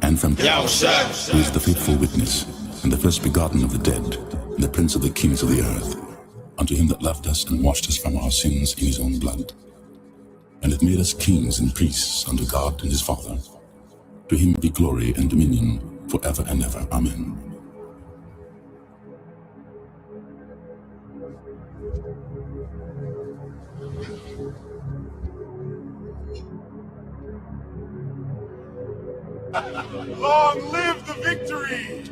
and from Yahusha, who is the faithful witness, and the first begotten of the dead, and the prince of the kings of the earth, unto him that loved us and washed us from our sins in his own blood, and hath made us kings and priests unto God and his Father. To him be glory and dominion forever and ever. Amen. Long live the victory!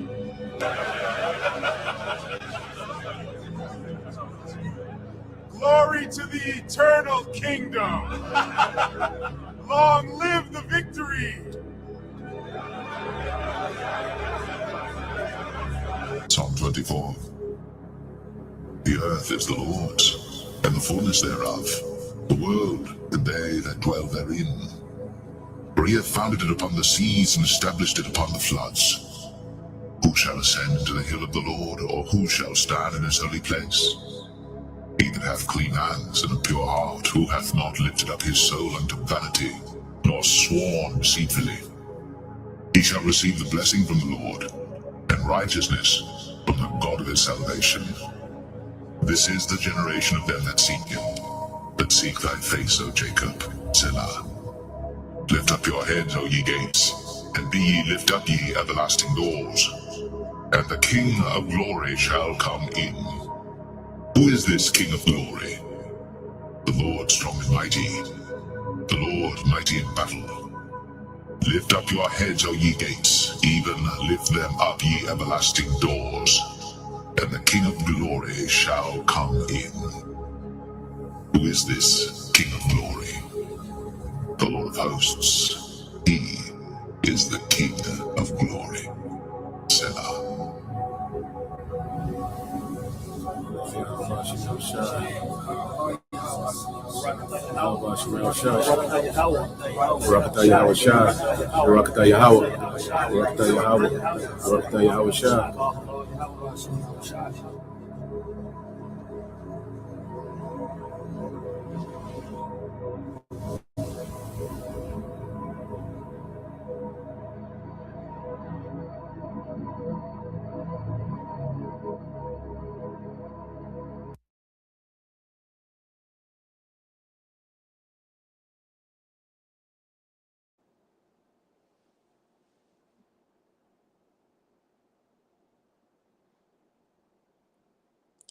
Glory to the eternal kingdom! Long live the victory! Psalm 24. The earth is the Lord's, and the fullness thereof, the world, and they that dwell therein. For he hath founded it upon the seas, and established it upon the floods. Who shall ascend into the hill of the Lord, or who shall stand in his holy place? He that hath clean hands and a pure heart, who hath not lifted up his soul unto vanity, nor sworn deceitfully. He shall receive the blessing from the Lord, and righteousness from the God of his salvation. This is the generation of them that seek him, that seek thy face, O Jacob. Selah. Lift up your heads, O ye gates, and be ye lift up, ye everlasting doors, and the King of glory shall come in. Who is this King of glory? The Lord strong and mighty, the Lord mighty in battle. Lift up your heads, O ye gates, even lift them up, ye everlasting doors, and the King of glory shall come in. Who is this King of glory? The Lord of hosts. He is the King of glory. Selah.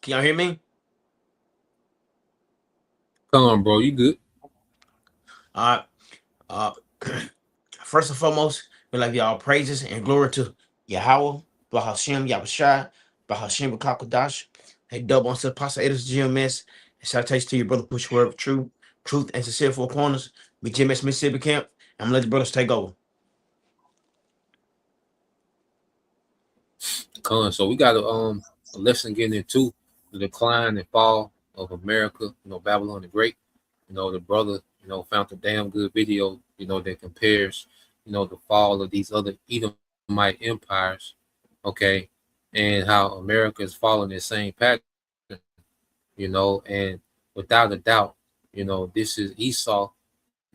Can y'all hear me? Come on, bro. You good? First and foremost, we like y'all praises and glory to Yahweh, Bahashem, Yahushua, Bahashem, Kakadash. Hey, double on Pastor Edis GMS. And salutations to your brother, push word of truth, and sincere four corners. We GMS Mississippi Camp. I'm gonna let the brothers take over. So we got a lesson getting into the decline and fall of America, Babylon the Great. The brother, found a damn good video, that compares, the fall of these other Edomite empires, okay, and how America is following the same pattern, and without a doubt, this is Esau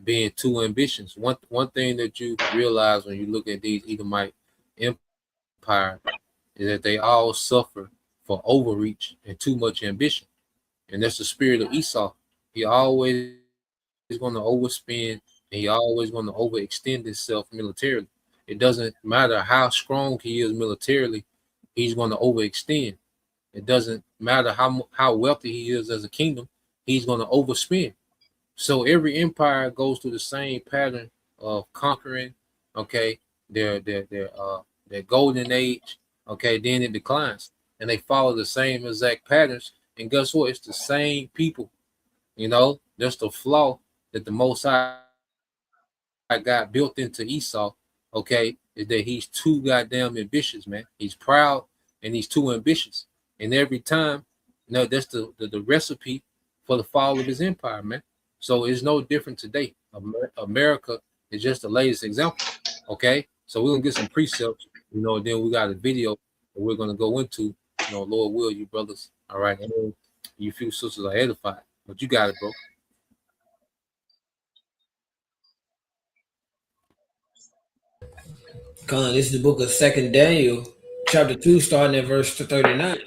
being too ambitious. One thing that you realize when you look at these Edomite empire is that they all suffer for overreach and too much ambition. And that's the spirit of Esau. He always is going to overspend, and he always going to overextend himself militarily. It doesn't matter how strong he is militarily, he's going to overextend. It doesn't matter how wealthy he is as a kingdom, he's going to overspend. So every empire goes through the same pattern of conquering, okay, their golden age, okay, then it declines. And they follow the same exact patterns. And guess what? It's the same people. That's the flaw that the Most High got built into Esau, okay, is that he's too goddamn ambitious, man. He's proud and he's too ambitious. And every time, that's the recipe for the fall of his empire, man. So it's no different today. America is just the latest example, okay? So we're going to get some precepts, then we got a video that we're going to go into, Lord will, you brothers, all right? And you few sisters are edified, but you got it, bro. This is the book of 2 Daniel, chapter 2, starting at verse 39.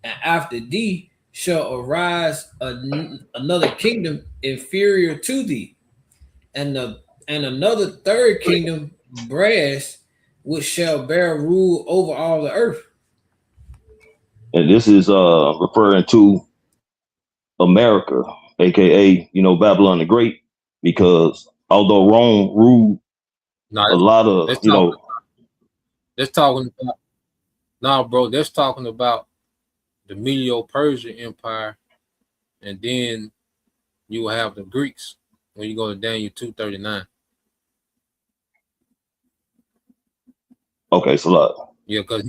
And after thee shall arise another kingdom inferior to thee, and another third kingdom, brass, which shall bear rule over all the earth. And this is referring to America, aka Babylon the Great, because although Rome ruled a lot of That's talking about bro. That's talking about the Medo-Persian Empire, and then you will have the Greeks when you go to Daniel 2:39. Okay, so look. Yeah, because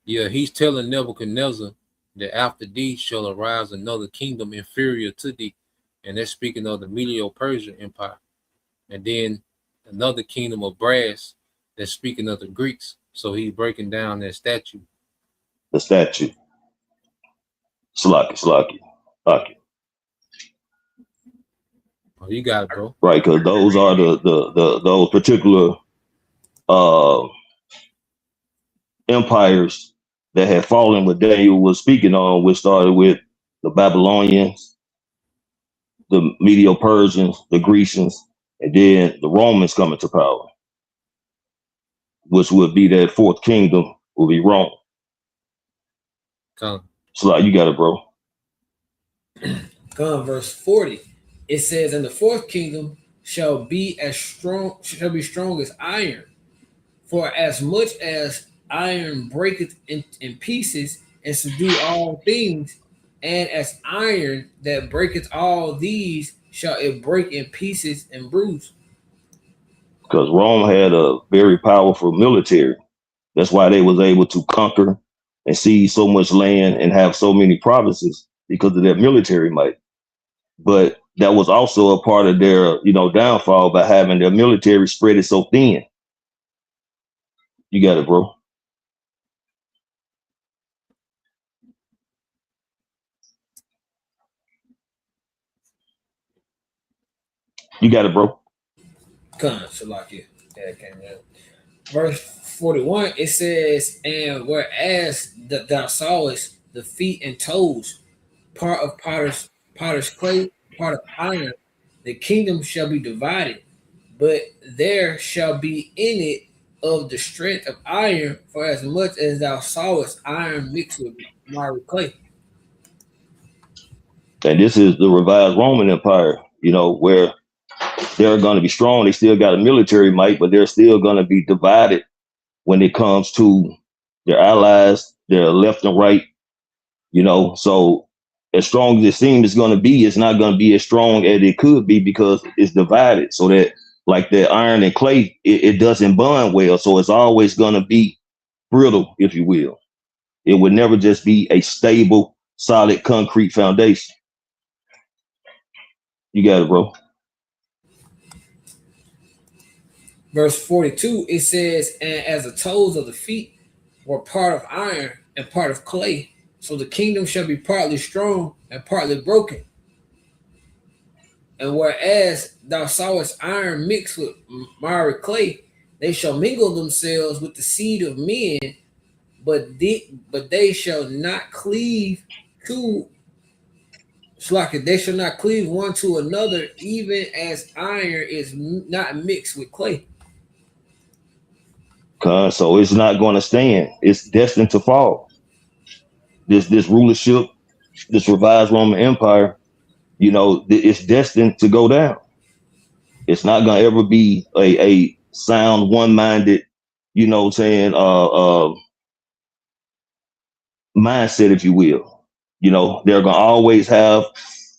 he's telling Nebuchadnezzar that after thee shall arise another kingdom inferior to thee, and that's speaking of the Medo-Persian Empire, and then another kingdom of brass that's speaking of the Greeks. So he's breaking down that statue. The statue. Slaki. Oh, you got it, bro. Right, because those are those particular empires that had fallen, what Daniel was speaking on, which started with the Babylonians, the Medo-Persians, the Grecians, and then the Romans coming to power, which would be that fourth kingdom, will be Rome. So you got it, bro. Verse 40. It says, and the fourth kingdom shall be strong as iron, for as much as iron breaketh in pieces and subdue all things, and as iron that breaketh all these shall it break in pieces and bruise. Because Rome had a very powerful military. That's why they was able to conquer and seize so much land and have so many provinces, because of their military might. But that was also a part of their, downfall, by having their military spread it so thin. You got it, bro. You got it, bro. Verse 41, it says, and whereas thou sawest the feet and toes, part of potter's clay, part of iron, the kingdom shall be divided, but there shall be in it of the strength of iron, for as much as thou sawest iron mixed with miry clay. And this is the revised Roman Empire, where they're going to be strong. They still got a military might, but they're still going to be divided when it comes to their allies, their left and right, So as strong as it seems it's going to be, it's not going to be as strong as it could be, because it's divided. So that, like that iron and clay, it doesn't bond well. So it's always going to be brittle, if you will. It would never just be a stable, solid concrete foundation. You got it, bro. Verse 42, it says, and as the toes of the feet were part of iron and part of clay, so the kingdom shall be partly strong and partly broken. And whereas thou sawest iron mixed with miry clay, they shall mingle themselves with the seed of men, but they shall not cleave to. They shall not cleave one to another, even as iron is not mixed with clay. So it's not going to stand. It's destined to fall. This rulership, this revised Roman Empire, it's destined to go down. It's not going to ever be a sound, one-minded, mindset, if you will. They're going to always have,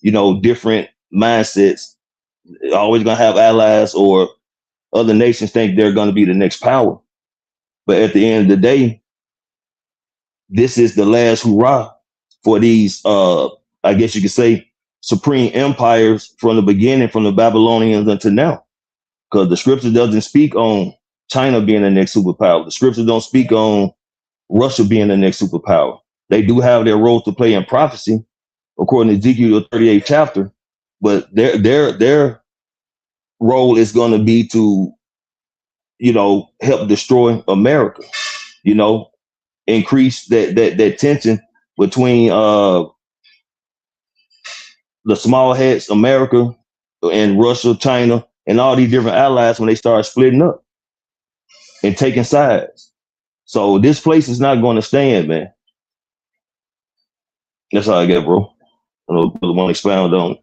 different mindsets. They're always going to have allies, or other nations think they're going to be the next power. But at the end of the day, this is the last hurrah for these, I guess you could say, supreme empires from the beginning, from the Babylonians until now. Because the scripture doesn't speak on China being the next superpower. The scriptures don't speak on Russia being the next superpower. They do have their role to play in prophecy, according to Ezekiel 38th chapter, but their role is going to be to, help destroy America, increase that tension between the small heads, America and Russia, China, and all these different allies when they start splitting up and taking sides. So this place is not going to stand, man. That's all I get, bro. I don't want to expound on it.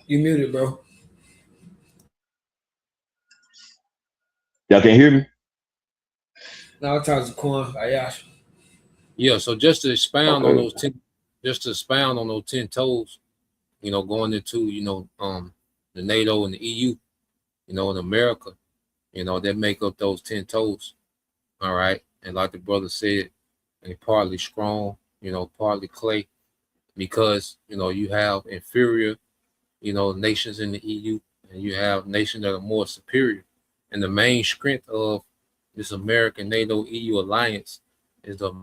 You muted, bro. Y'all can't hear me? Now I'll talk to Quan Ayash. Yeah, so just to expound Okay. on those 10 toes, going into, the NATO and the EU, and America, that make up those 10 toes. All right. And like the brother said, they partly strong, partly clay, because, you have inferior, nations in the EU, and you have nations that are more superior. And the main strength of this American NATO EU alliance is the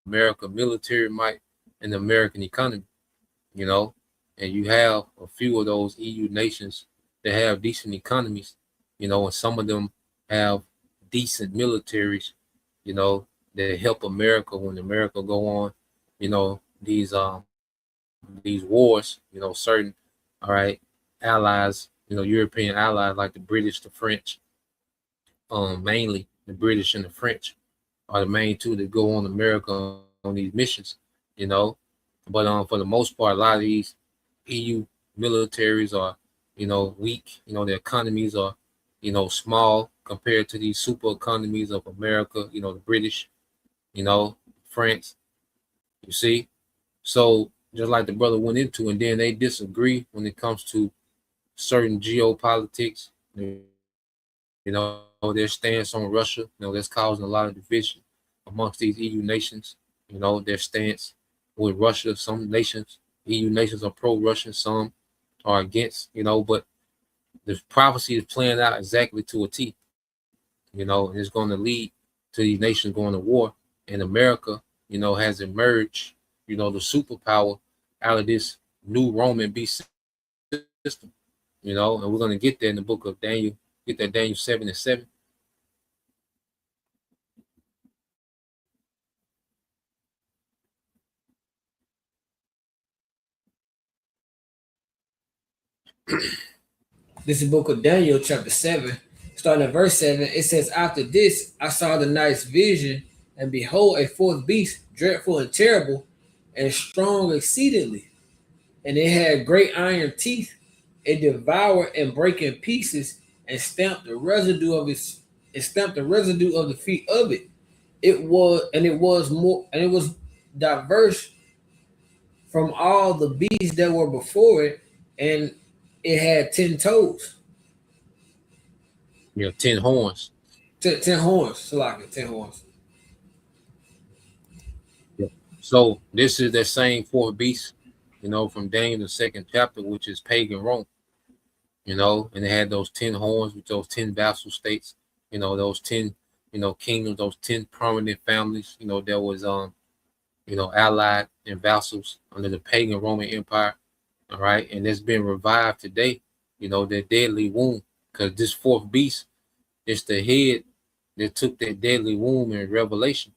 American military might and the American economy, and you have a few of those EU nations that have decent economies, and some of them have decent militaries, that help America when America go on, these wars, certain, all right, allies, European allies like the British, the French, mainly the British and the French are the main two that go on America on these missions, but for the most part, a lot of these EU militaries are, weak, their economies are, small compared to these super economies of America, the British, France, you see. So just like the brother went into, and then they disagree when it comes to certain geopolitics, their stance on Russia, that's causing a lot of division amongst these EU nations, their stance with Russia. Some nations, EU nations are pro-Russian, some are against, but the prophecy is playing out exactly to a T, and it's going to lead to these nations going to war. And America, has emerged, the superpower out of this new Roman beast system, and we're going to get there in the book of Daniel, get that Daniel 7:7. This is the book of Daniel, chapter 7, starting at verse 7. It says, "After this, I saw the night's vision, and behold, a fourth beast, dreadful and terrible, and strong exceedingly. And it had great iron teeth. It devoured and brake in pieces, and stamped the residue of the feet of it. It was diverse from all the beasts that were before it, and it had 10 toes." 10 horns. 10 horns. Salaka, 10 horns. So this is that same fourth beast, from Daniel the 2nd chapter, which is pagan Rome, and they had those 10 horns with those 10 vassal states, those 10, kingdoms, those 10 prominent families, that was allied and vassals under the pagan Roman Empire. All right, and it's been revived today, their deadly wound, because this fourth beast is the head that took that deadly wound in Revelation.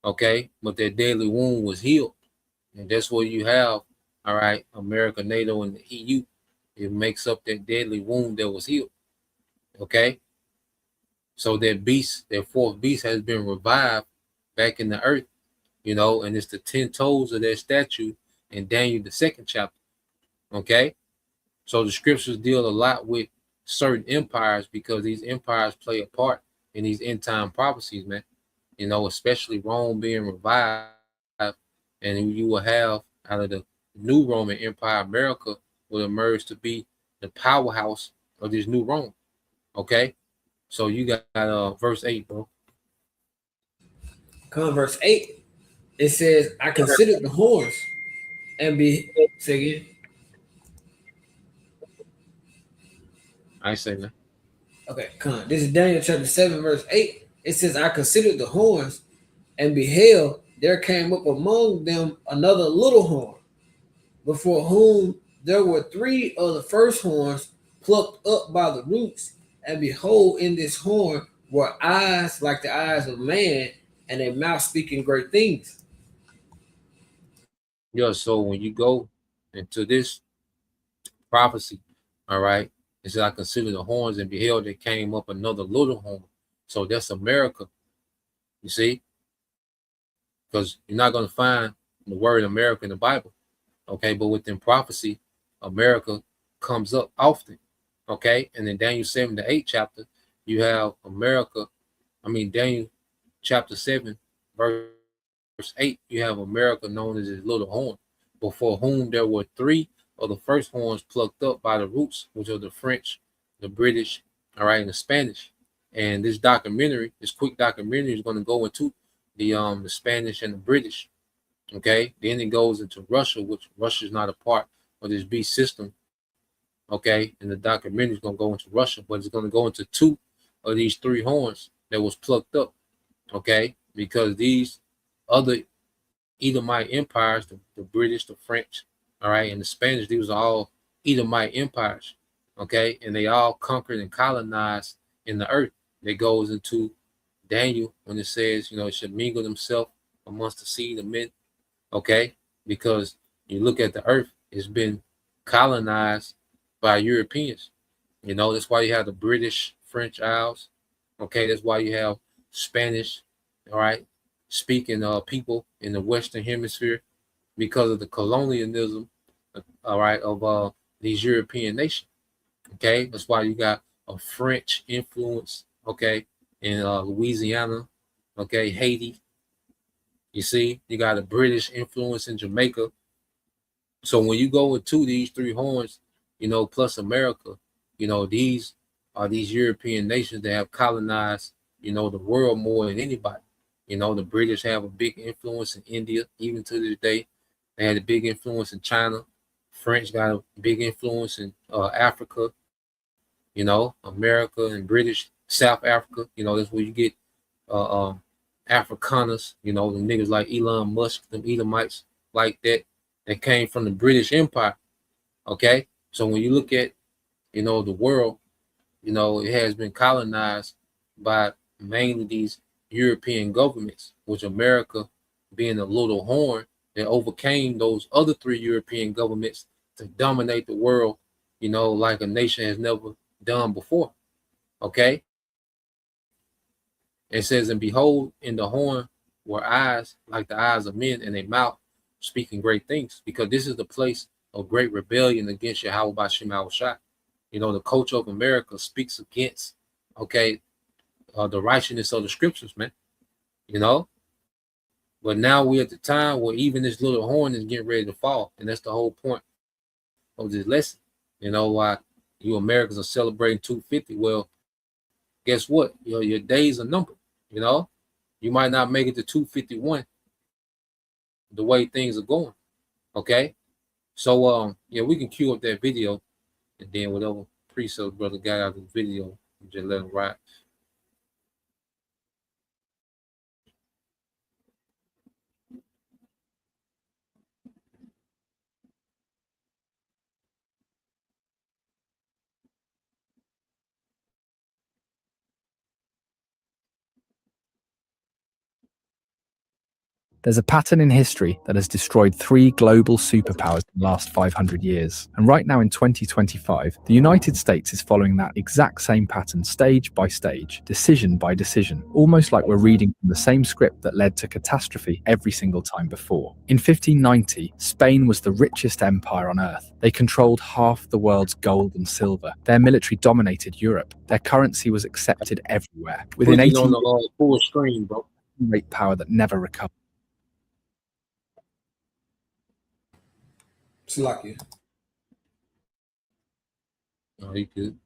Okay, but that deadly wound was healed, and that's what you have. All right, America, NATO, and the EU, it makes up that deadly wound that was healed. Okay, so that beast, that fourth beast, has been revived back in the earth, and it's the 10 toes of that statue in Daniel the 2nd chapter. Okay, so the scriptures deal a lot with certain empires because these empires play a part in these end time prophecies, man. Especially Rome being revived, and you will have out of the new Roman Empire, America will emerge to be the powerhouse of this new Rome. Okay, so you got verse 8, bro. Come verse 8. It says, "I considered the horns and say again." I ain't saying that. Okay, come. This is Daniel chapter 7, verse 8. It says, "I considered the horns, and beheld, there came up among them another little horn, before whom there were three of the first horns plucked up by the roots, and behold, in this horn were eyes like the eyes of man, and a mouth speaking great things. Yeah, so when you go into this prophecy, all right, it says, I consider the horns and beheld there came up another little horn. So that's America, you see, because you're not going to find the word America in the Bible, okay? But within prophecy, America comes up often, okay? And in Daniel 7 to 8 chapter, you have America, Daniel chapter 7, verse 8, you have America known as his little horn, before whom there were three of the first horns plucked up by the roots, which are the French, the British, all right, and the Spanish. And this documentary, this quick documentary, is going to go into the Spanish and the British. Okay, then it goes into Russia, which Russia is not a part of this beast system. Okay, and the documentary is going to go into Russia, but it's going to go into two of these three horns that was plucked up. Okay, because these other Edomite empires, the British, the French, all right, and the Spanish, these are all Edomite empires. Okay, and they all conquered and colonized in the earth. That goes into Daniel when it says, it should mingle themselves amongst the seed of men. Okay, because you look at the earth, it's been colonized by Europeans. That's why you have the British, French Isles. Okay, that's why you have Spanish, all right, speaking people in the Western Hemisphere, because of the colonialism, all right, of these European nations. Okay, that's why you got a French influence, okay, in Louisiana, okay, Haiti. You see, you got a British influence in Jamaica. So when you go into these three horns, plus America, these are these European nations that have colonized, the world more than anybody. The British have a big influence in India, even to this day. They had a big influence in China. French got a big influence in Africa. America and British, South Africa. That's where you get Afrikaners. The niggas like Elon Musk, them Edomites like that came from the British Empire. Okay, so when you look at the world, it has been colonized by mainly these European governments, which America being a little horn that overcame those other three European governments to dominate the world, like a nation has never done before. Okay. It says, and behold, in the horn were eyes like the eyes of men, and a mouth speaking great things, because this is the place of great rebellion against Yahweh Bashim Al-Shai. The culture of America speaks against, okay, the righteousness of the scriptures, man. But now we're at the time where even this little horn is getting ready to fall, and that's the whole point of this lesson. Why you Americans are celebrating 250? Well, guess what? Your days are numbered. You might not make it to 251 the way things are going. Okay, so we can cue up that video, and then whatever preset brother got out of the video, just let him ride. There's a pattern in history that has destroyed three global superpowers in the last 500 years. And right now in 2025, the United States is following that exact same pattern stage by stage, decision by decision, almost like we're reading from the same script that led to catastrophe every single time before. In 1590, Spain was the richest empire on earth. They controlled half the world's gold and silver. Their military dominated Europe. Their currency was accepted everywhere. Within 18 on the full screen, bro. Great power that never recovered. Slakia. Oh, you good.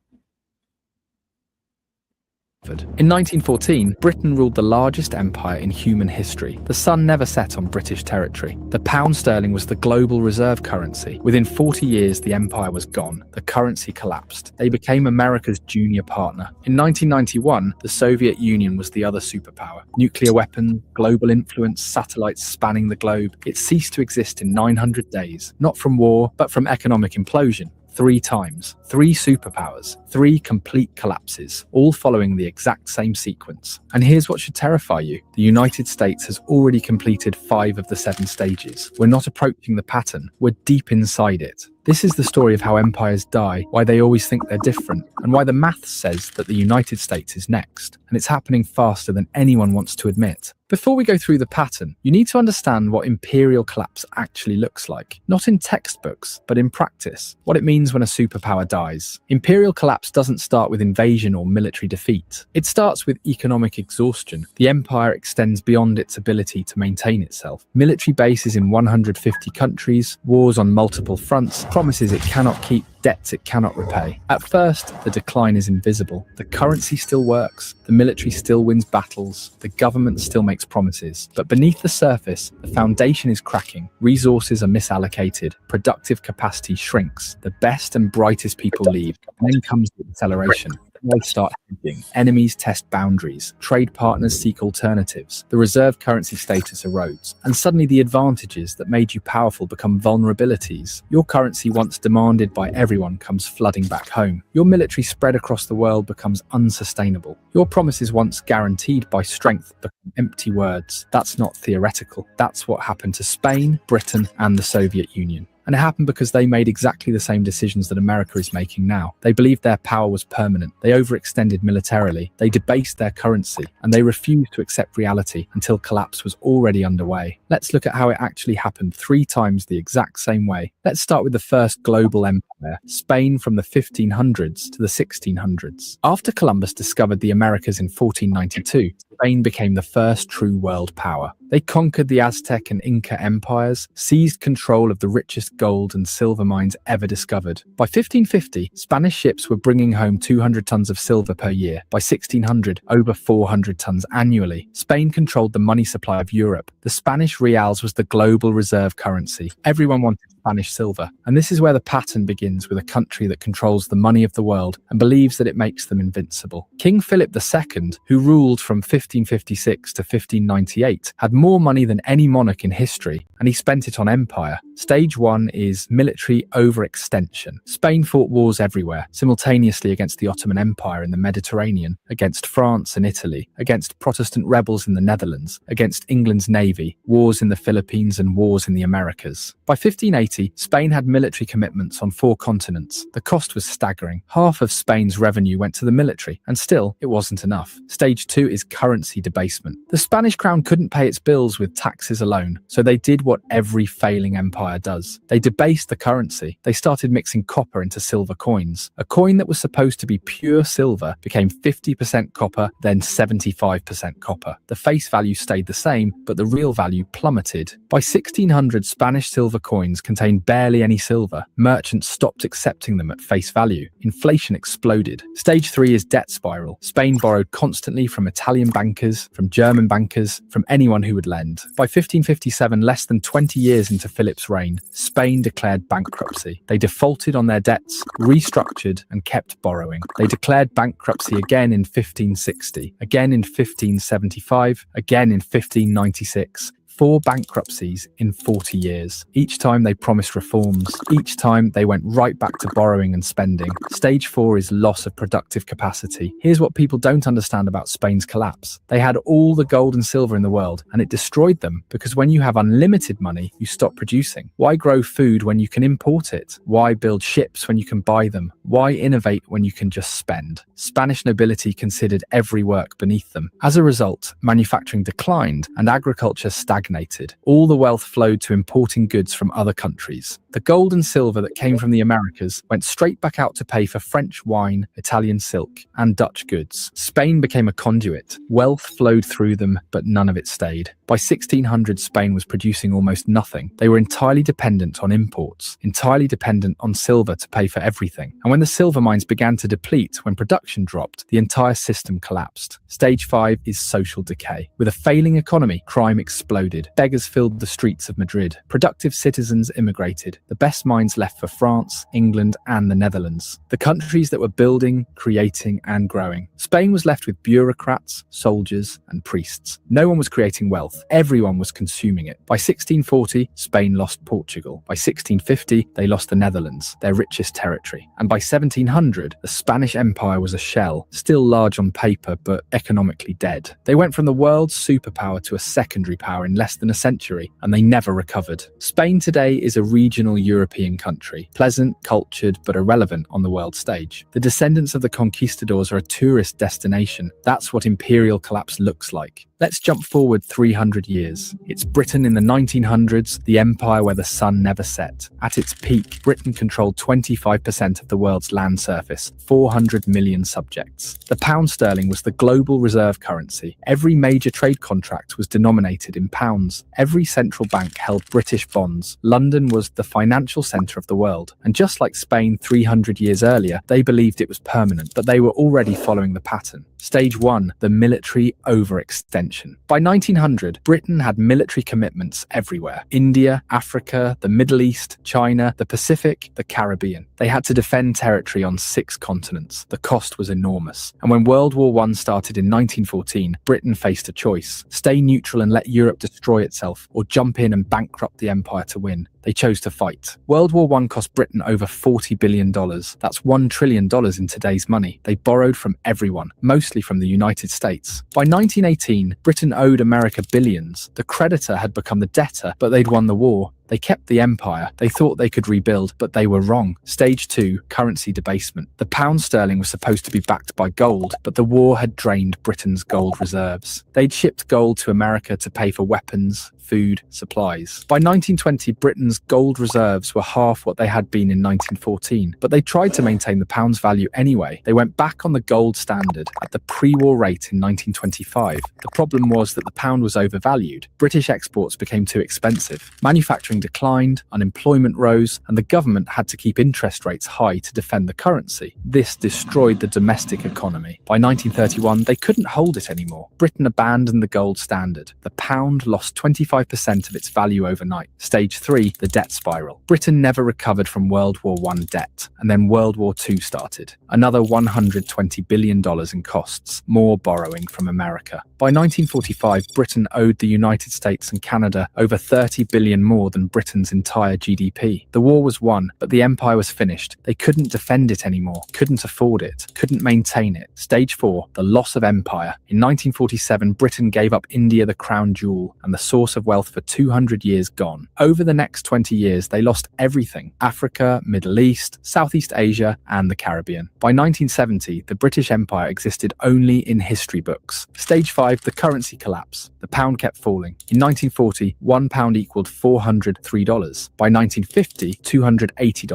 In 1914, Britain ruled the largest empire in human history. The sun never set on British territory. The pound sterling was the global reserve currency. Within 40 years, the empire was gone. The currency collapsed. They became America's junior partner. In 1991, the Soviet Union was the other superpower. Nuclear weapons, global influence, satellites spanning the globe. It ceased to exist in 900 days, not from war, but from economic implosion. 3 times, 3 superpowers, 3 complete collapses, all following the exact same sequence. And here's what should terrify you. The United States has already completed 5 of the 7 stages. We're not approaching the pattern, we're deep inside it. This is the story of how empires die, why they always think they're different, and why the math says that the United States is next. And it's happening faster than anyone wants to admit. Before we go through the pattern, you need to understand what imperial collapse actually looks like. Not in textbooks, but in practice. What it means when a superpower dies. Imperial collapse doesn't start with invasion or military defeat. It starts with economic exhaustion. The empire extends beyond its ability to maintain itself. Military bases in 150 countries, wars on multiple fronts, promises it cannot keep, debts it cannot repay. At first, the decline is invisible. The currency still works, the military still wins battles, the government still makes promises. But beneath the surface, the foundation is cracking, resources are misallocated, productive capacity shrinks, the best and brightest people leave, and then comes the acceleration. They start hedging. Enemies test boundaries. Trade partners seek alternatives. The reserve currency status erodes. And suddenly the advantages that made you powerful become vulnerabilities. Your currency, once demanded by everyone, comes flooding back home. Your military spread across the world becomes unsustainable. Your promises, once guaranteed by strength, become empty words. That's not theoretical. That's what happened to Spain, Britain, and the Soviet Union. And it happened because they made exactly the same decisions that America is making now. They believed their power was permanent. They overextended militarily. They debased their currency. And they refused to accept reality until collapse was already underway. Let's look at how it actually happened 3 times the exact same way. Let's start with the first global empire, Spain, from the 1500s to the 1600s. After Columbus discovered the Americas in 1492, Spain became the first true world power. They conquered the Aztec and Inca empires, seized control of the richest gold and silver mines ever discovered. By 1550, Spanish ships were bringing home 200 tons of silver per year. By 1600, over 400 tons annually. Spain controlled the money supply of Europe. The Spanish reals was the global reserve currency. Everyone wanted Spanish silver. And this is where the pattern begins, with a country that controls the money of the world and believes that it makes them invincible. King Philip II, who ruled from 1556 to 1598, had more money than any monarch in history, and he spent it on empire. Stage 1 is military overextension. Spain fought wars everywhere, simultaneously against the Ottoman Empire in the Mediterranean, against France and Italy, against Protestant rebels in the Netherlands, against England's navy, wars in the Philippines and wars in the Americas. By 1580, Spain had military commitments on 4 continents. The cost was staggering. Half of Spain's revenue went to the military, and still, it wasn't enough. Stage 2 is currency debasement. The Spanish crown couldn't pay its bills with taxes alone, so they did what every failing empire does. They debased the currency. They started mixing copper into silver coins. A coin that was supposed to be pure silver became 50% copper, then 75% copper. The face value stayed the same, but the real value plummeted. By 1600, Spanish silver coins contained barely any silver. Merchants stopped accepting them at face value. Inflation exploded. Stage 3 is debt spiral. Spain borrowed constantly from Italian bankers, from German bankers, from anyone who would lend. By 1557, less than 20 years into Philip's reign, Spain declared bankruptcy. They defaulted on their debts, restructured, and kept borrowing. They declared bankruptcy again in 1560, again in 1575, again in 1596. 4 bankruptcies in 40 years. Each time they promised reforms. Each time they went right back to borrowing and spending. Stage 4 is loss of productive capacity. Here's what people don't understand about Spain's collapse. They had all the gold and silver in the world, and it destroyed them, because when you have unlimited money, you stop producing. Why grow food when you can import it? Why build ships when you can buy them? Why innovate when you can just spend? Spanish nobility considered every work beneath them. As a result, manufacturing declined and agriculture stagnated. stagnated. All the wealth flowed to importing goods from other countries. The gold and silver that came from the Americas went straight back out to pay for French wine, Italian silk, and Dutch goods. Spain became a conduit. Wealth flowed through them, but none of it stayed. By 1600, Spain was producing almost nothing. They were entirely dependent on imports, entirely dependent on silver to pay for everything. And when the silver mines began to deplete, when production dropped, the entire system collapsed. Stage 5 is social decay. With a failing economy, crime exploded. Beggars filled the streets of Madrid. Productive citizens immigrated. The best minds left for France, England, and the Netherlands. The countries that were building, creating, and growing. Spain was left with bureaucrats, soldiers, and priests. No one was creating wealth. Everyone was consuming it. By 1640, Spain lost Portugal. By 1650, they lost the Netherlands, their richest territory. And by 1700, the Spanish Empire was a shell, still large on paper, but economically dead. They went from the world's superpower to a secondary power in less than a century, and they never recovered. Spain today is a regional European country, pleasant, cultured, but irrelevant on the world stage. The descendants of the conquistadors are a tourist destination. That's what imperial collapse looks like. Let's jump forward 300 years. It's Britain in the 1900s, the empire where the sun never set. At its peak, Britain controlled 25% of the world's land surface, 400 million subjects. The pound sterling was the global reserve currency. Every major trade contract was denominated in pounds. Every central bank held British bonds. London was the financial centre of the world. And just like Spain 300 years earlier, they believed it was permanent, but they were already following the pattern. Stage 1, the military overextension. By 1900, Britain had military commitments everywhere. India, Africa, the Middle East, China, the Pacific, the Caribbean. They had to defend territory on 6 continents. The cost was enormous. And when World War I started in 1914, Britain faced a choice: stay neutral and let Europe destroy itself, or jump in and bankrupt the empire to win. They chose to fight. World War I cost Britain over $40 billion. That's $1 trillion in today's money. They borrowed from everyone, mostly from the United States. By 1918, Britain owed America billions. The creditor had become the debtor, but they'd won the war. They kept the empire. They thought they could rebuild, but they were wrong. Stage 2, currency debasement. The pound sterling was supposed to be backed by gold, but the war had drained Britain's gold reserves. They'd shipped gold to America to pay for weapons, food, supplies. By 1920, Britain's gold reserves were half what they had been in 1914, but they tried to maintain the pound's value anyway. They went back on the gold standard at the pre-war rate in 1925. The problem was that the pound was overvalued. British exports became too expensive. Manufacturing declined, unemployment rose, and the government had to keep interest rates high to defend the currency. This destroyed the domestic economy. By 1931, they couldn't hold it anymore. Britain abandoned the gold standard. The pound lost 25% of its value overnight. Stage 3, the debt spiral. Britain never recovered from World War I debt, and then World War II started. Another $120 billion in costs, more borrowing from America. By 1945, Britain owed the United States and Canada over $30 billion more than Britain's entire GDP. The war was won, but the empire was finished. They couldn't defend it anymore, couldn't afford it, couldn't maintain it. Stage 4, the loss of empire. In 1947, Britain gave up India, the crown jewel, and the source of wealth for 200 years gone. Over the next 20 years, they lost everything: Africa, Middle East, Southeast Asia, and the Caribbean. By 1970, the British Empire existed only in history books. Stage 5, the currency collapse. The pound kept falling. In 1940, £1 equaled $403. By 1950, $280.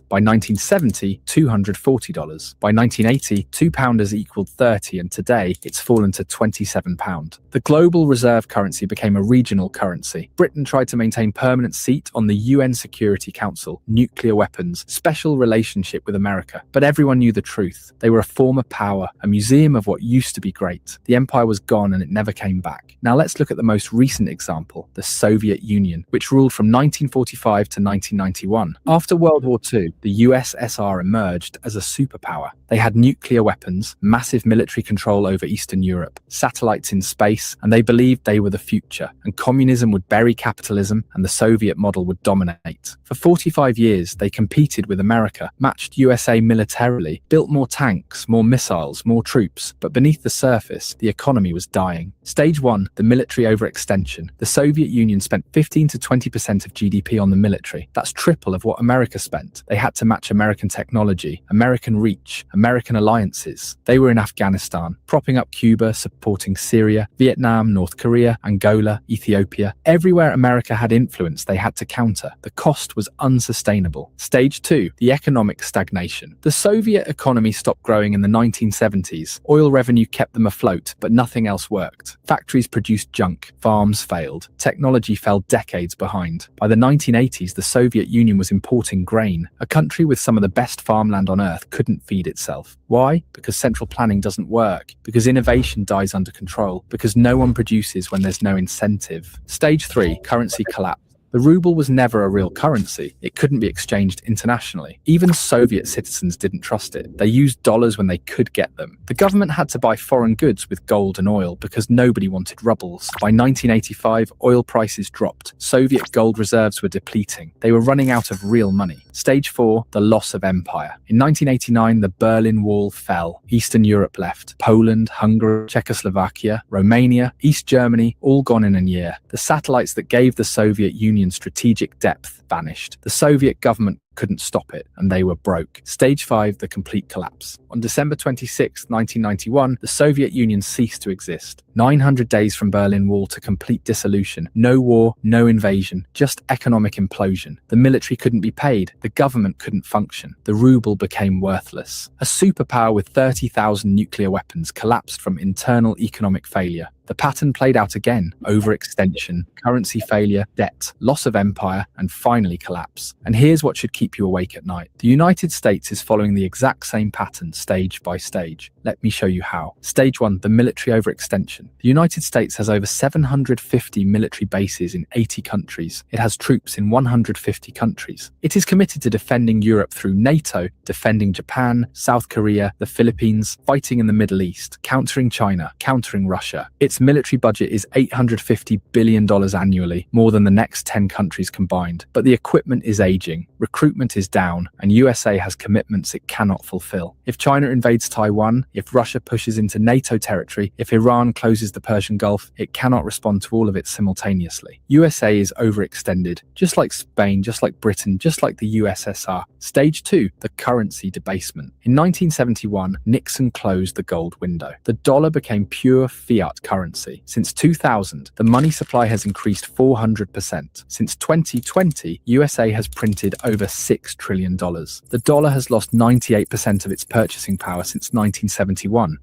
By 1970, $240. By 1980, £2 equaled 30, and today it's fallen to £27. The global reserve currency became a regional currency. Britain tried to maintain permanent seat on the UN Security Council, nuclear weapons, special relationship with America. But everyone knew the truth. They were a former power, a museum of what used to be great. The empire was gone and it never came back. Now let's look at the most recent example, the Soviet Union, which ruled from 1945 to 1991. After World War II, the USSR emerged as a superpower. They had nuclear weapons, massive military control over Eastern Europe, satellites in space, and they believed they were the future, and communism would bury capitalism and the Soviet model would dominate. For 45 years, they competed with America, matched USA militarily, built more tanks, more missiles, more troops, but beneath the surface, the economy was dying. Stage 1, the military overextension. The Soviet Union spent 15 to 20% of GDP on the military. That's triple of what America spent. They had to match American technology, American reach, American alliances. They were in Afghanistan, propping up Cuba, supporting Syria, Vietnam, North Korea, Angola, Ethiopia. Russia. Everywhere America had influence, they had to counter. The cost was unsustainable. Stage 2, the economic stagnation. The Soviet economy stopped growing in the 1970s. Oil revenue kept them afloat, but nothing else worked. Factories produced junk. Farms failed. Technology fell decades behind. By the 1980s, the Soviet Union was importing grain. A country with some of the best farmland on earth couldn't feed itself. Why? Because central planning doesn't work. Because innovation dies under control. Because no one produces when there's no incentive. Stage 3, currency collapse. The ruble was never a real currency. It couldn't be exchanged internationally. Even Soviet citizens didn't trust it. They used dollars when they could get them. The government had to buy foreign goods with gold and oil because nobody wanted rubles. By 1985, oil prices dropped. Soviet gold reserves were depleting. They were running out of real money. Stage 4, the loss of empire. In 1989, the Berlin Wall fell. Eastern Europe left. Poland, Hungary, Czechoslovakia, Romania, East Germany, all gone in a year. The satellites that gave the Soviet Union strategic depth vanished. The Soviet government couldn't stop it, and they were broke. Stage 5, the complete collapse. On December 26, 1991, the Soviet Union ceased to exist. 900 days from Berlin Wall to complete dissolution. No war, no invasion, just economic implosion. The military couldn't be paid. The government couldn't function. The ruble became worthless. A superpower with 30,000 nuclear weapons collapsed from internal economic failure. The pattern played out again: overextension, currency failure, debt, loss of empire, and finally collapse. And here's what should keep you awake at night. The United States is following the exact same pattern stage by stage. Let me show you how. Stage 1, the military overextension. The United States has over 750 military bases in 80 countries. It has troops in 150 countries. It is committed to defending Europe through NATO, defending Japan, South Korea, the Philippines, fighting in the Middle East, countering China, countering Russia. Its military budget is $850 billion annually, more than the next 10 countries combined. But the equipment is aging, recruitment is down, and USA has commitments it cannot fulfill. If China invades Taiwan, if Russia pushes into NATO territory, if Iran closes the Persian Gulf, it cannot respond to all of it simultaneously. USA is overextended, just like Spain, just like Britain, just like the USSR. Stage 2, the currency debasement. In 1971, Nixon closed the gold window. The dollar became pure fiat currency. Since 2000, the money supply has increased 400%. Since 2020, USA has printed over $6 trillion. The dollar has lost 98% of its purchasing power since 1971.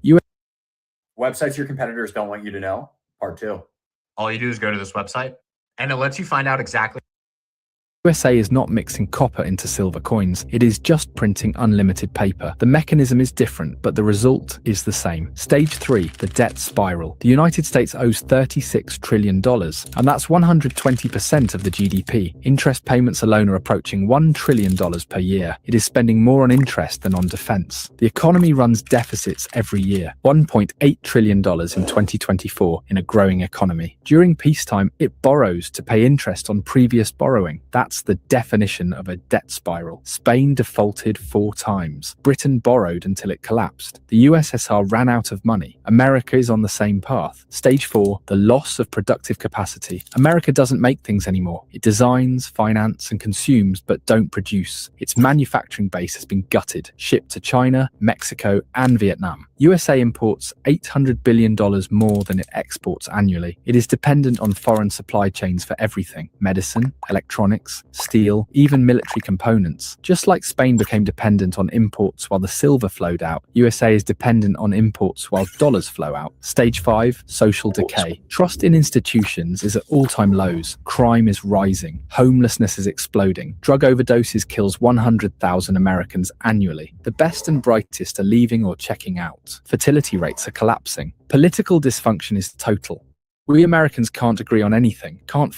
Websites your competitors don't want you to know, part 2. All you do is go to this website, and it lets you find out exactly. USA is not mixing copper into silver coins, it is just printing unlimited paper. The mechanism is different, but the result is the same. Stage 3, the debt spiral. The United States owes $36 trillion, and that's 120% of the GDP. Interest payments alone are approaching $1 trillion per year. It is spending more on interest than on defense. The economy runs deficits every year, $1.8 trillion in 2024 in a growing economy. During peacetime, it borrows to pay interest on previous borrowing. That's the definition of a debt spiral. Spain defaulted 4 times. Britain borrowed until it collapsed. The USSR ran out of money. America is on the same path. Stage 4, the loss of productive capacity. America doesn't make things anymore. It designs, finance, and consumes, but don't produce. Its manufacturing base has been gutted, shipped to China, Mexico, and Vietnam. USA imports $800 billion more than it exports annually. It is dependent on foreign supply chains for everything: medicine, electronics, steel, even military components. Just like Spain became dependent on imports while the silver flowed out, USA is dependent on imports while dollars flow out. Stage 5, social decay. Trust in institutions is at all-time lows. Crime is rising. Homelessness is exploding. Drug overdoses kills 100,000 Americans annually. The best and brightest are leaving or checking out. Fertility rates are collapsing. Political dysfunction is total. We Americans can't agree on anything, can't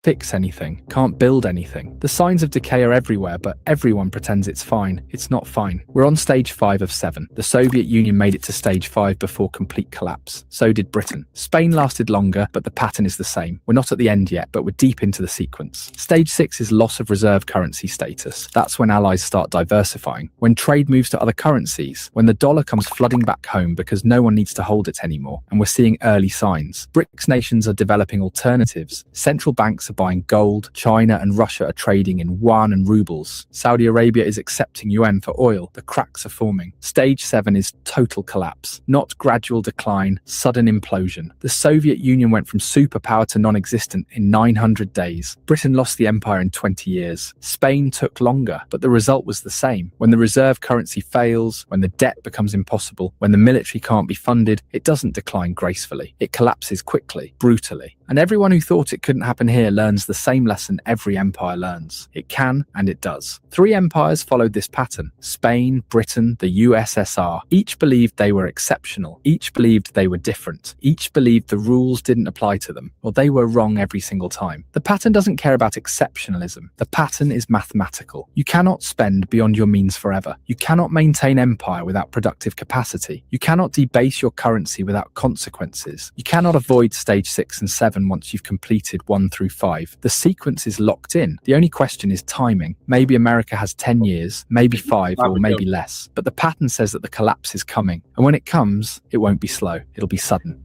fix anything, can't build anything. The signs of decay are everywhere, but everyone pretends it's fine. It's not fine. We're on stage 5 of 7. The Soviet Union made it to stage 5 before complete collapse. So did Britain. Spain lasted longer, but the pattern is the same. We're not at the end yet, but we're deep into the sequence. Stage 6 is loss of reserve currency status. That's when allies start diversifying, when trade moves to other currencies, when the dollar comes flooding back home because no one needs to hold it anymore, and we're seeing early signs. BRICS nations are developing alternatives. Central banks banks are buying gold, China and Russia are trading in yuan and rubles, Saudi Arabia is accepting yuan for oil, the cracks are forming. Stage 7 is total collapse, not gradual decline, sudden implosion. The Soviet Union went from superpower to non-existent in 900 days. Britain lost the empire in 20 years. Spain took longer, but the result was the same. When the reserve currency fails, when the debt becomes impossible, when the military can't be funded, it doesn't decline gracefully. It collapses quickly, brutally. And everyone who thought it couldn't happen here learns the same lesson every empire learns. It can, and it does. 3 empires followed this pattern: Spain, Britain, the USSR. Each believed they were exceptional. Each believed they were different. Each believed the rules didn't apply to them, or they were wrong every single time. The pattern doesn't care about exceptionalism. The pattern is mathematical. You cannot spend beyond your means forever. You cannot maintain empire without productive capacity. You cannot debase your currency without consequences. You cannot avoid stage 6 and 7 once you've completed 1 through 5. The sequence is locked in. The only question is timing. Maybe America has 10 years, maybe 5, or maybe less. But the pattern says that the collapse is coming. And when it comes, it won't be slow. It'll be sudden.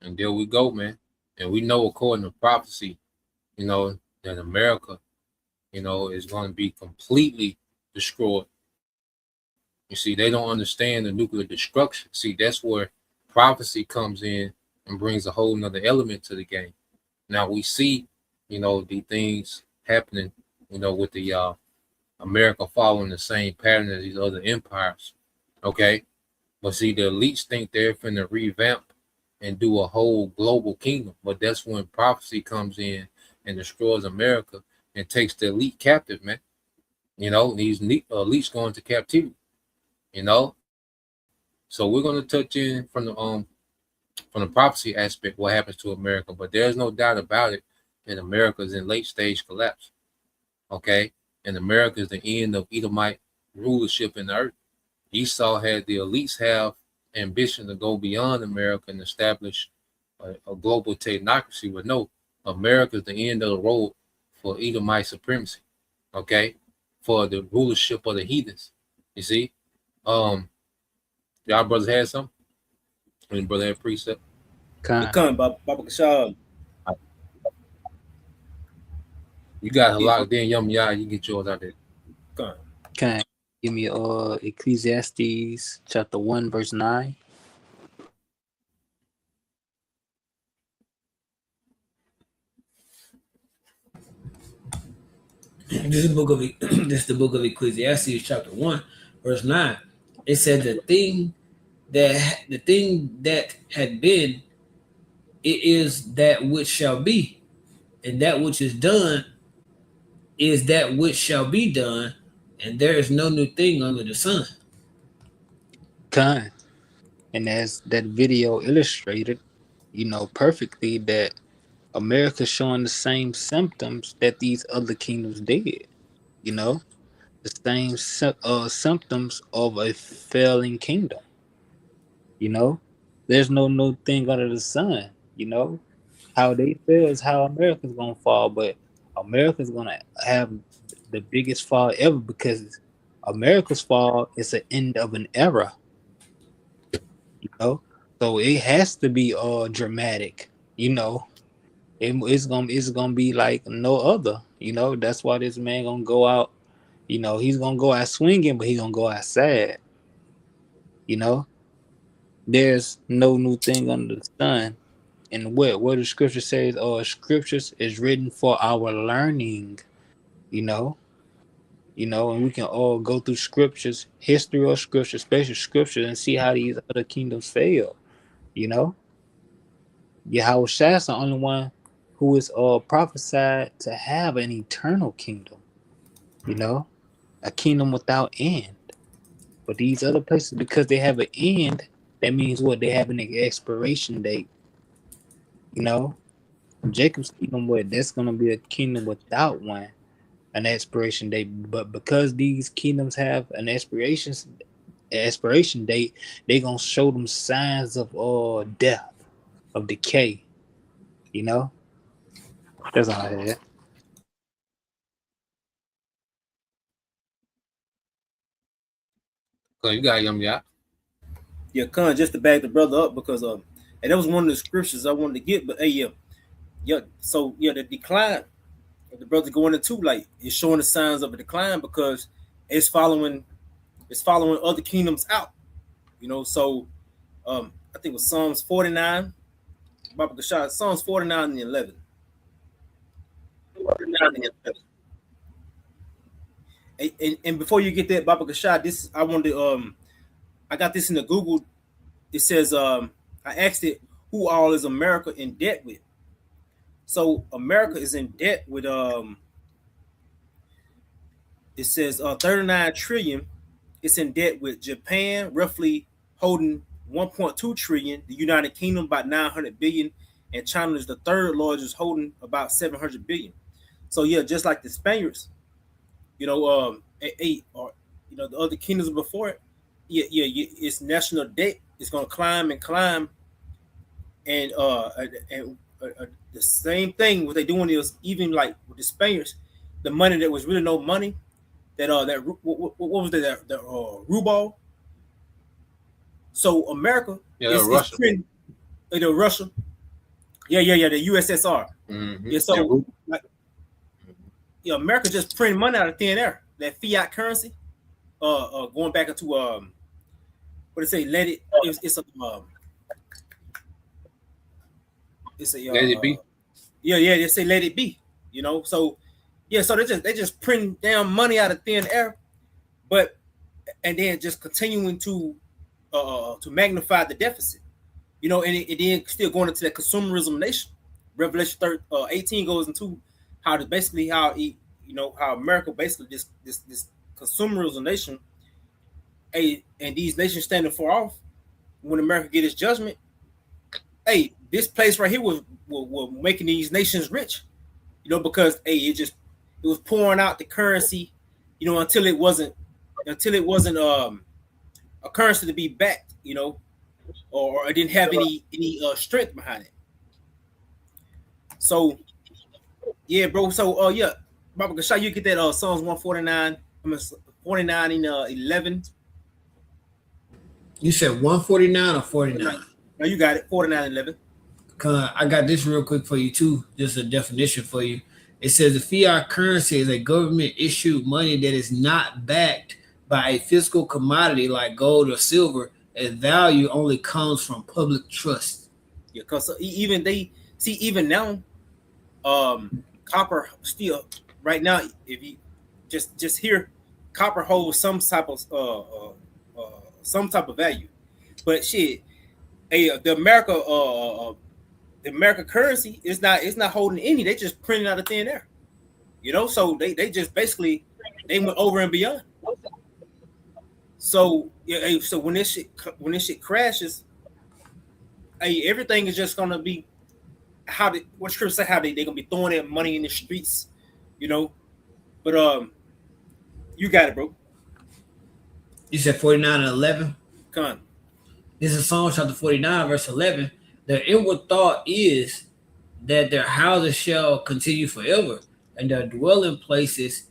And there we go, man. And we know, according to prophecy, that America, is going to be completely destroyed. You see, they don't understand the nuclear destruction. See, that's where prophecy comes in and brings a whole nother element to the game. Now we see, the things happening, with the America following the same pattern as these other empires. Okay. But see, the elites think they're finna revamp and do a whole global kingdom. But that's when prophecy comes in and destroys America and takes the elite captive, man. These elites go into captivity. So we're going to touch in from the prophecy aspect what happens to America, but there's no doubt about it that America is in late stage collapse. Okay, and America is the end of Edomite rulership in the earth. Esau had the elites have ambition to go beyond America and establish a global technocracy, but no, America is the end of the road for Edomite supremacy. Okay, for the rulership of the heathens. You see. Y'all brothers had something? Any brother had precept? Come, Baba Kashab. You got a locked in, Yum Ya. You get yours out there. Come. Can give me Ecclesiastes chapter 1 verse 9. This is the book of Ecclesiastes chapter 1 verse 9. It said the thing that had been, it is that which shall be, and that which is done is that which shall be done, and there is no new thing under the sun. Kind. And as that video illustrated, perfectly, that America's showing the same symptoms that these other kingdoms did. The same symptoms of a failing kingdom. There's no new thing under the sun. How they feel is how America's gonna fall, but America's gonna have the biggest fall ever, because America's fall is the end of an era. So it has to be dramatic. It's gonna be like no other. That's why this man gonna go out. He's gonna go out swinging, but he's gonna go out sad. There's no new thing under the sun. And what the scripture says, scriptures is written for our learning. And we can all go through scriptures, history or scripture, special scriptures, and see how these other kingdoms fail. Yahweh Shai is the only one who is prophesied to have an eternal kingdom. A kingdom without end. But these other places, because they have an end, that means what? They have an expiration date. Jacob's kingdom, that's going to be a kingdom without an expiration date. But because these kingdoms have an expiration date, they're going to show them signs of death, of decay. That's all I had. So you got Yum Ya. Yeah, just to back the brother up, because And that was one of the scriptures I wanted to get. But hey, so the decline of the brother going into like it's showing the signs of a decline because it's following other kingdoms out. So I think it was Psalms 49. Baba Kashad, Psalms 49 and 11. 49 and 11. And before you get that, Baba Kashad, this I wanted to I got this in the Google. It says I asked it, who all is America in debt with? So America is in debt with it says 39 trillion. It's in debt with Japan, roughly holding 1.2 trillion, the United Kingdom about 900 billion, and China is the third largest, holding about 700 billion. So yeah, just like the Spaniards, the other kingdoms before it, its national debt is going to climb and climb, and the same thing what they're doing is even like with the Spaniards, the money that was really no money, that what was that ruble. So America is Russia. Russia. The USSR. Mm-hmm. Yeah, so America just printing money out of thin air. That fiat currency, going back into what it say? Let it be. They say let it be. So so they just printing down money out of thin air, and then just continuing to magnify the deficit, and it then still going into that consumerism nation. Revelation 18 goes into how America basically this consumerism nation, and these nations standing far off. When America get its judgment, this place right here was making these nations rich, because it was pouring out the currency, until it wasn't a currency to be backed, or it didn't have any strength behind it. So yeah, bro. So Baba Kashad, you get that Psalms 149. 49 and 11. You said 149 or 49? No, you got it. 49 and 11. I got this real quick for you too. Just a definition for you. It says the fiat currency is a government issued money that is not backed by a physical commodity like gold or silver. And value only comes from public trust. Yeah, because even now, copper still right now. If you just hear, copper holds some type of value, but shit, the America currency is not holding any. They just printing out of thin air, So they just basically they went over and beyond. So so when this shit crashes, everything is just gonna be what scripture say how they gonna be throwing that money in the streets, But you got it, bro. You said 49 and 11. Come on. This is Psalm chapter 49, verse 11. Their inward thought is that their houses shall continue forever, and their dwelling places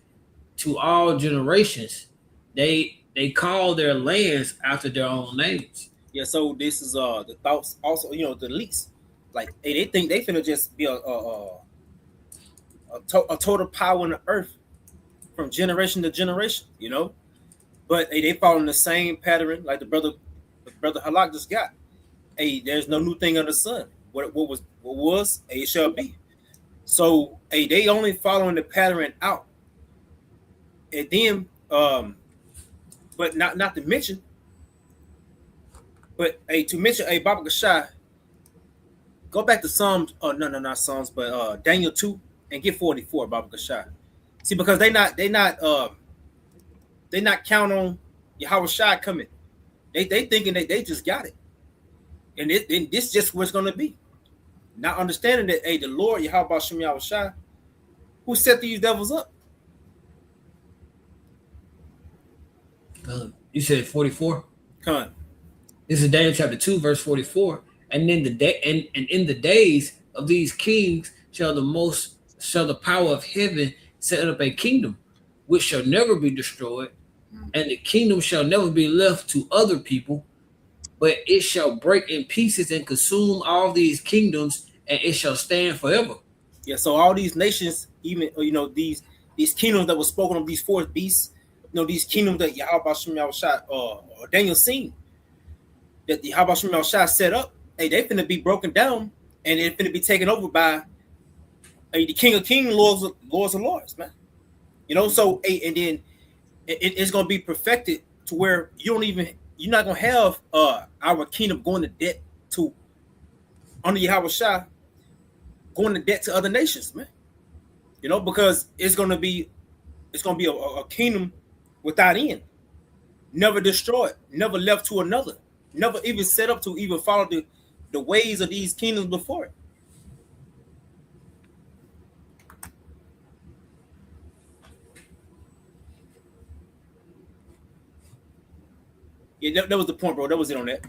to all generations. They call their lands after their own names. Yeah, so this is the thoughts also, the least. Like they think they finna just be a total power on the earth from generation to generation, But they follow the same pattern like the brother Halak just got. There's no new thing under the sun. What was, it shall be. So they only following the pattern out. And then but not to mention, but to mention Baba Kashad, go back to Psalms, not Psalms, but Daniel 2 and get 44, Baba Kashad. See, because they not count on Yahweh Shai coming. They thinking they just got it. And this just what's gonna be. Not understanding that the Lord Yahweh Shem Yahweh Shai, who set these devils up. You said 44? Come on. This is Daniel chapter 2, verse 44. And in the days of these kings shall the power of heaven set up a kingdom which shall never be destroyed, and the kingdom shall never be left to other people, but it shall break in pieces and consume all these kingdoms, and it shall stand forever. Yeah, so all these nations, even these kingdoms that were spoken of, these fourth beasts, these kingdoms that Yahweh Shem Yahushua or Daniel seen, that the Yahweh Shem Yahushua set up, hey, they finna be broken down, and they're finna be taken over by the King of Kings, Lords of Lords, man. So and then it's gonna be perfected to where you're not gonna have our kingdom going to debt to under Yahweh Shah, going to debt to other nations, man. Because it's gonna be a kingdom without end, never destroyed, never left to another, never even set up to even follow the ways of these kingdoms before it. Yeah, that was the point, bro. That was it on that.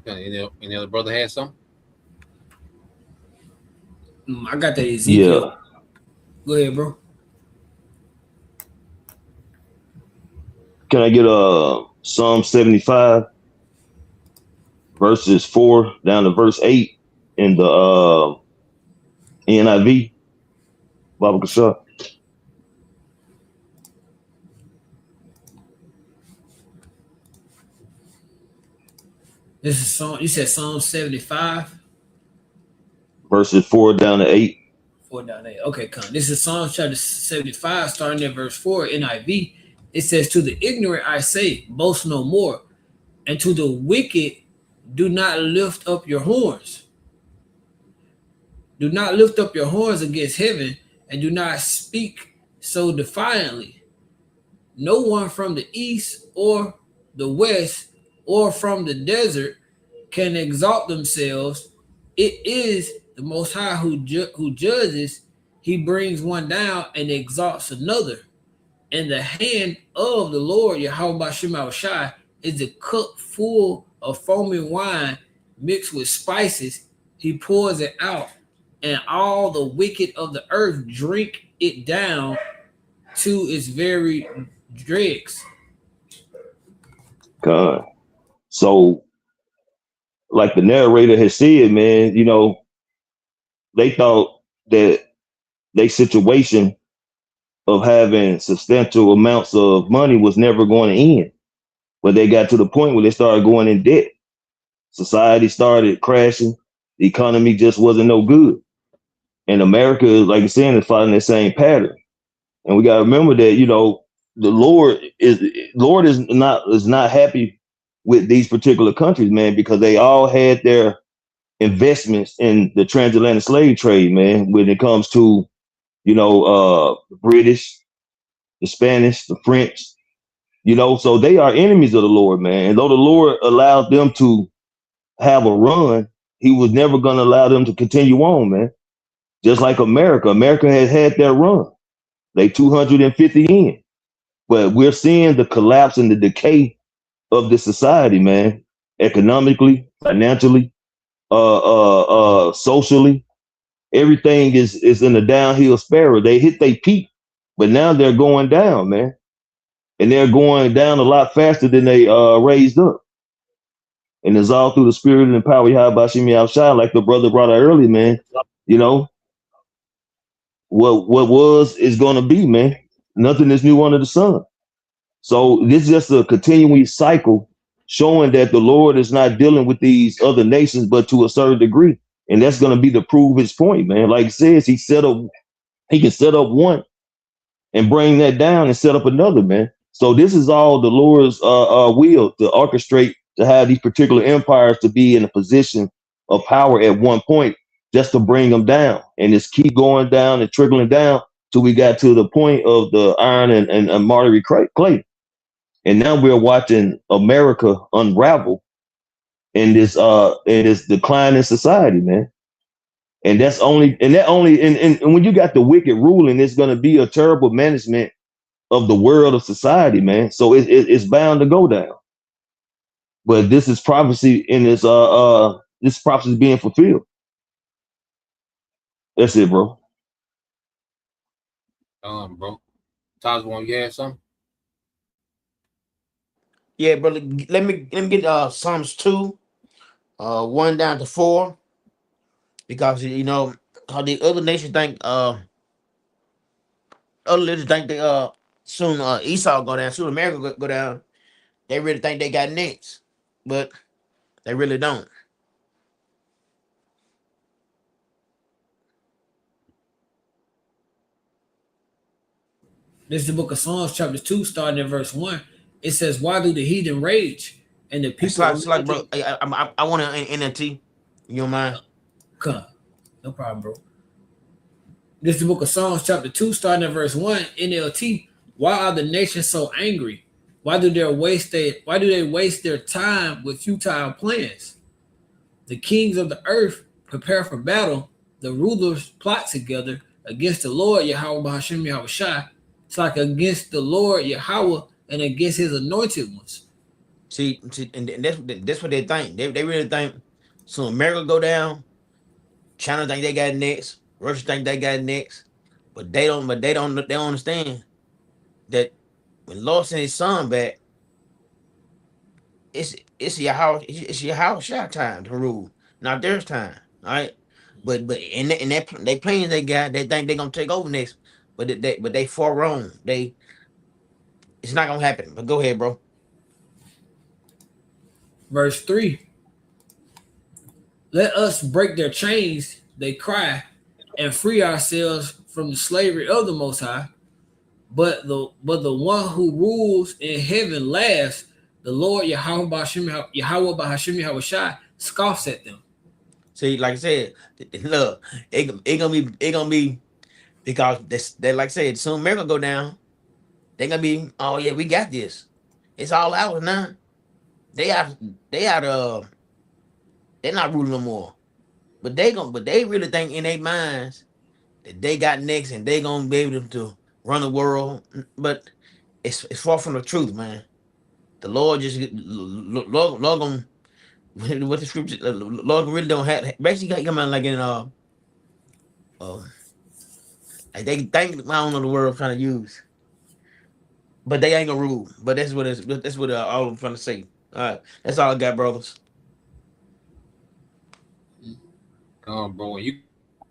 Any other brother had something? I got that Ezekiel. Yeah. Go ahead, bro. Can I get Psalm 75 verses 4 down to verse 8 in the NIV? Baba Kasha. This is Psalm. You said Psalm 75, verses 4 down to 8. 4 down to 8. Okay, come. This is Psalm chapter 75, starting at verse 4, NIV. It says, "To the ignorant I say, boast no more, and to the wicked, do not lift up your horns. Do not lift up your horns against heaven, and do not speak so defiantly. No one from the east or the west or from the desert can exalt themselves. It is the Most High who judges. He brings one down and exalts another. And the hand of the Lord, Yahweh Shem Shai, is a cup full of foaming wine mixed with spices. He pours it out, and all the wicked of the earth drink it down to its very dregs." God. So, like the narrator has said, man, they thought that their situation of having substantial amounts of money was never going to end. But they got to the point where they started going in debt. Society started crashing. The economy just wasn't no good. And America, like you're saying, is following that same pattern. And we got to remember that, the Lord is not happy with these particular countries, man, because they all had their investments in the transatlantic slave trade, man, when it comes to, the British, the Spanish, the French, so they are enemies of the Lord, man. And though the Lord allowed them to have a run, he was never going to allow them to continue on, man. Just like America has had their run. They 250 in. But we're seeing the collapse and the decay of the society, man. Economically, financially, socially. Everything is in a downhill spiral. They hit their peak, but now they're going down, man. And they're going down a lot faster than they raised up. And it's all through the spirit and power of Yahweh Shem Yahushua, like the brother brought out early, man. What was is gonna be, man. Nothing is new under the sun. So this is just a continuing cycle showing that the Lord is not dealing with these other nations, but to a certain degree. And that's going to be to prove his point, man. Like it says, he can set up one and bring that down and set up another, man. So this is all the Lord's will to orchestrate, to have these particular empires to be in a position of power at one point, just to bring them down. And just keep going down and trickling down till we got to the point of the iron and Martyr clay. And now we're watching America unravel in this declining society, man. And when you got the wicked ruling, it's going to be a terrible management of the world of society, man. So it's bound to go down. But this is prophecy, and this prophecy is being fulfilled. That's it, bro. Bro. Tazwan, you had something? Yeah, brother. Let me get Psalms 2, 1 down to 4, because you know how the other nations think other nations think they soon Esau go down, soon America go down. They really think they got next, but they really don't. This is the book of Psalms, chapter 2, starting at verse 1. It says, why do the heathen rage and the It's people like, of it's like bro, iniquity I want an NNT. You don't mind? come? No problem, bro. This is the book of Psalms, chapter 2, starting at verse 1, NLT. Why are the nations so angry? Why do they waste their time with futile plans? The kings of the earth prepare for battle. The rulers plot together against the Lord Yahweh Bahashim Yahweh Shai. It's like against the Lord Yahweh and against his anointed ones. See, and that's what they think. They really think so America go down, China think they got next, Russia think they got next, but they don't understand that when Lord sent his son back, it's your house shot time to rule, not theirs time. All right. But in that they plans they got, they think they're gonna take over next, but they far wrong. It's not gonna happen. But go ahead, bro. Verse 3. Let us break their chains, they cry, and free ourselves from the slavery of the Most High. But the one who rules in heaven laughs. The Lord Yahweh Bahashim Yahweh Shai scoffs at them. See, like I said, look, it gonna be because they like I said, soon America go down. They gonna be, oh yeah, we got this. It's all ours now. They out they're not ruling no more. But they really think in their minds that they got next and they gonna be able to run the world. But it's far from the truth, man. The Lord just Lord gonna what the scripture Lord really don't have basically got come out like in like they think I don't know the word I'm trying to use. But they ain't gonna rule. But that's what all I'm trying to say. All right. That's all I got, brothers. Bro, you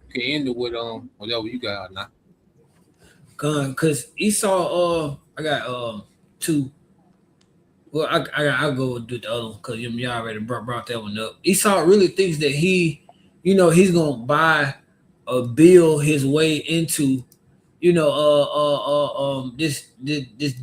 can end it with whatever you got now. Cause Esau, I got two. Well, I'll go with the other one because y'all already brought that one up. Esau really thinks that he's gonna buy or build his way into, this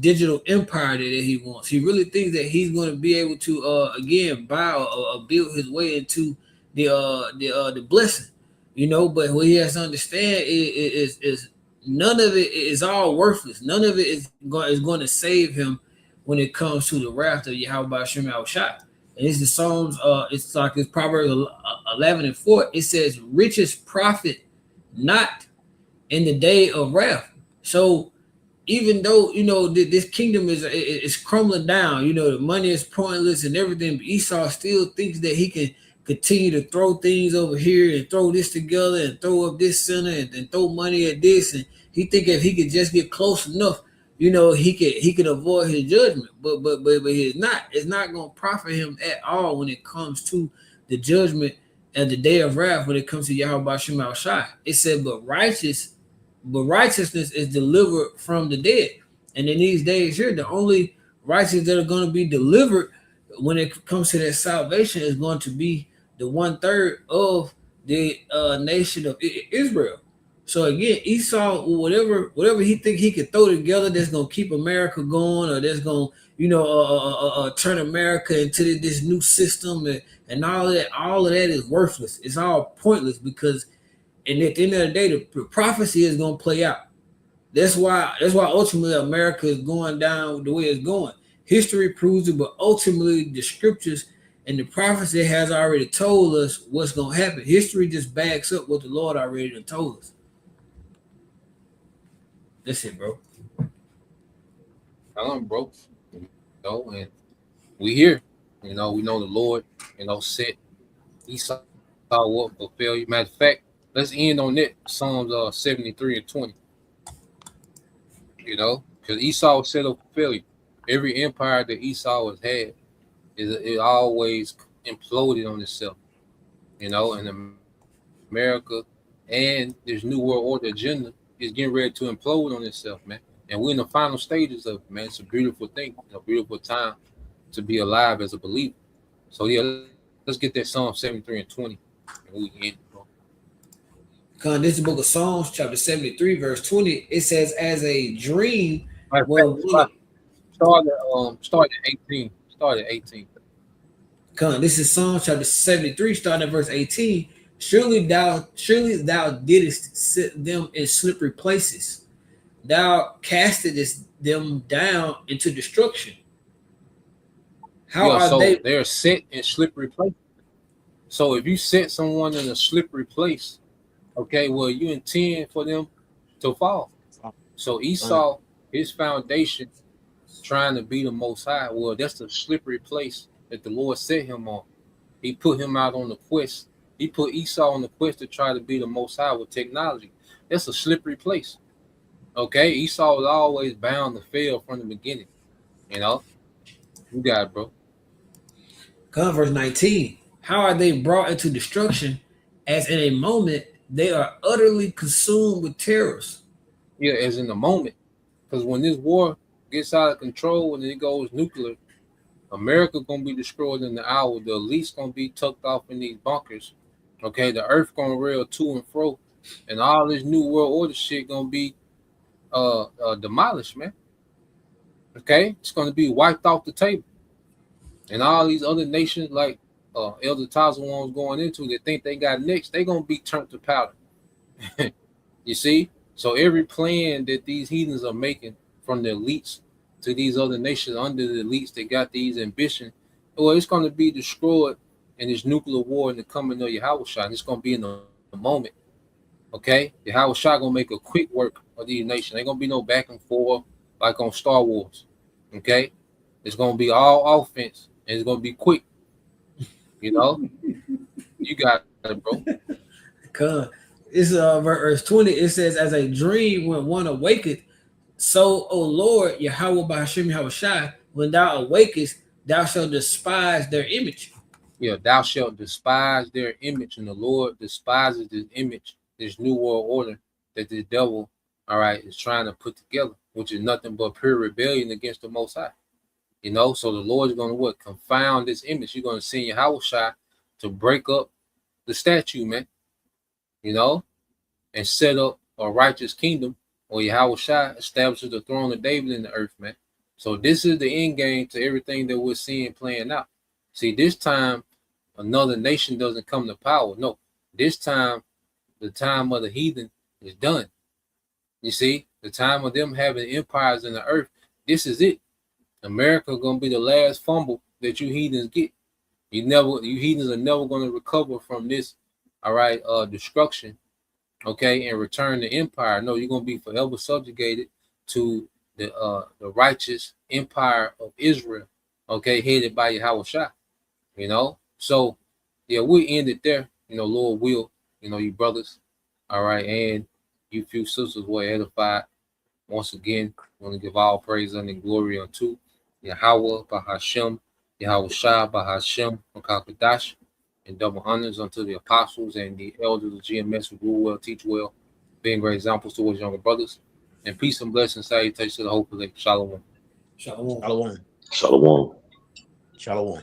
digital empire that he wants. He really thinks that he's gonna be able to again buy or build his way into the blessing, But what he has to understand is none of it is all worthless. None of it is going to save him when it comes to the wrath of Yahweh Ba'ashem Yahushua. And it's the Psalms, it's Proverbs 11:4. It says, riches profit not in the day of wrath. So even though, this kingdom is crumbling down, the money is pointless and everything, but Esau still thinks that he can continue to throw things over here and throw this together and throw up this center and throw money at this. And he think if he could just get close enough, he could avoid his judgment, but it's not going to profit him at all when it comes to the judgment and the day of wrath. When it comes to Yahweh Ba'ashem Yahushua, it said, but righteousness is delivered from the dead. And in these days here, the only righteous that are going to be delivered when it comes to that salvation is going to be the 1/3 of the nation of Israel. So again, Esau, whatever he think he could throw together that's gonna keep America going, or that's gonna, turn America into this new system and all of that is worthless. It's all pointless because, and at the end of the day, the prophecy is gonna play out. That's why ultimately America is going down the way it's going. History proves it, but ultimately the scriptures and the prophecy has already told us what's gonna happen. History just backs up what the Lord already told us. That's it, bro. Bro. And we here. We know the Lord, set Esau up for failure. Matter of fact, let's end on it. Psalms 73:20. Because Esau was set up for failure. Every empire that Esau has had it always imploded on itself, you know, and America and this new world order agenda is getting ready to implode on itself, man. And we're in the final stages of it, man. It's a beautiful thing, a beautiful time to be alive as a believer. So yeah, let's get that Psalm 73 and 20. And we end, bro. This is the book of Psalms, chapter 73, verse 20. It says, as a dream. Start at 18. Start at 18. This is Psalm chapter 73, starting at verse 18. Surely thou didst set them in slippery places. Thou castedest them down into destruction. How are they? They're set in slippery places. So if you set someone in a slippery place, okay, well, you intend for them to fall. So Esau, his foundation, trying to be the Most High, well, that's the slippery place that the Lord set him on. He put him out on the quest. He put Esau on the quest to try to be the Most High with technology. That's a slippery place. Okay, Esau was always bound to fail from the beginning. You know, you got it, bro. Verse 19. How are they brought into destruction, as in a moment they are utterly consumed with terrors? Yeah, as in the moment. Because when this war gets out of control and it goes nuclear, America gonna be destroyed in the hour. The elite's gonna be tucked off in these bunkers. Okay, the earth gonna rail to and fro, and all this new world order shit gonna be demolished, man. Okay, it's gonna be wiped off the table, and all these other nations like Elder Tazawon was going into that think they got next, they gonna be turned to powder. You see, so every plan that these heathens are making from the elites to these other nations under the elites that got these ambition, well, it's going to be destroyed in this nuclear war in the coming of Yahushua. And it's going to be in the moment. Okay? Yahushua going to make a quick work of these nations. Ain't going to be no back and forth like on Star Wars. Okay? It's going to be all offense and it's going to be quick. You know? You got it, bro. It's verse 20. It says, as a dream when one awaketh, so, O Lord, Yahweh B'Hashem Yahushai, when thou awakest, thou shalt despise their image. Yeah, thou shalt despise their image, and the Lord despises this image, this new world order that the devil, all right, is trying to put together, which is nothing but pure rebellion against the Most High. You know, so the Lord is going to what? Confound this image. You're going to send Yahushai to break up the statue, man. You know, and set up a righteous kingdom. Or Yahushua establishes the throne of David in the earth, man. So this is the end game to everything that we're seeing playing out. See, this time, another nation doesn't come to power. No, this time, the time of the heathen is done. You see, the time of them having empires in the earth, this is it. America going to be the last fumble that you heathens get. You heathens are never going to recover from this, all right, destruction. Okay, and return the empire. No, you're gonna be forever subjugated to the righteous empire of Israel. Okay, headed by Yahushua. You know, so yeah, we end it there. You know, Lord will. You know, you brothers. All right, and you few sisters were edified. Once again, I want to give all praise and glory unto Yahweh B'Hashem, Yahushua B'Hashem Makakadash. And double honors unto the apostles and the elders of GMS who rule well, teach well, being great examples towards younger brothers. And peace and blessings, salutations to the whole collective. Shalom. Shalom. Shalom. Shalom. Shalom.